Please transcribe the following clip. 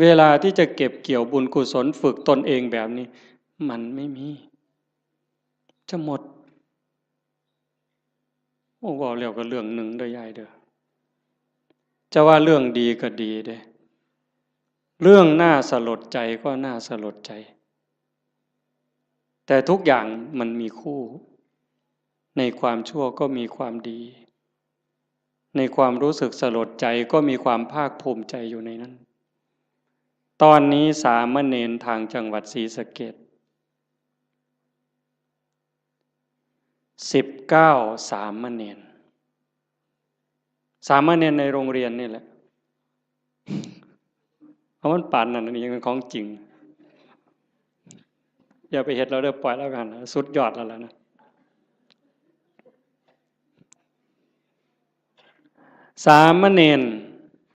เวลาที่จะเก็บเกี่ยวบุญกุศลฝึกตนเองแบบนี้มันไม่มีจะหมดโอ้บอกเรียกว่าเรื่องหนึ่งเด้อยายเด้อจะว่าเรื่องดีก็ดีเด้เรื่องน่าสลดใจก็น่าสลดใจแต่ทุกอย่างมันมีคู่ในความชั่วก็มีความดีในความรู้สึกสลดใจก็มีความภาคภูมิใจอยู่ในนั้นตอนนี้สามเณรทางจังหวัดศรีสะเกษ19 สามเณรในโรงเรียนนี่แหละเพราะมันป่านนั่นนี่ยังเป็นของจริงอย่าไปเห็นเราเด้อปล่อยแล้วกันสุดยอดแล้วนะสามเณร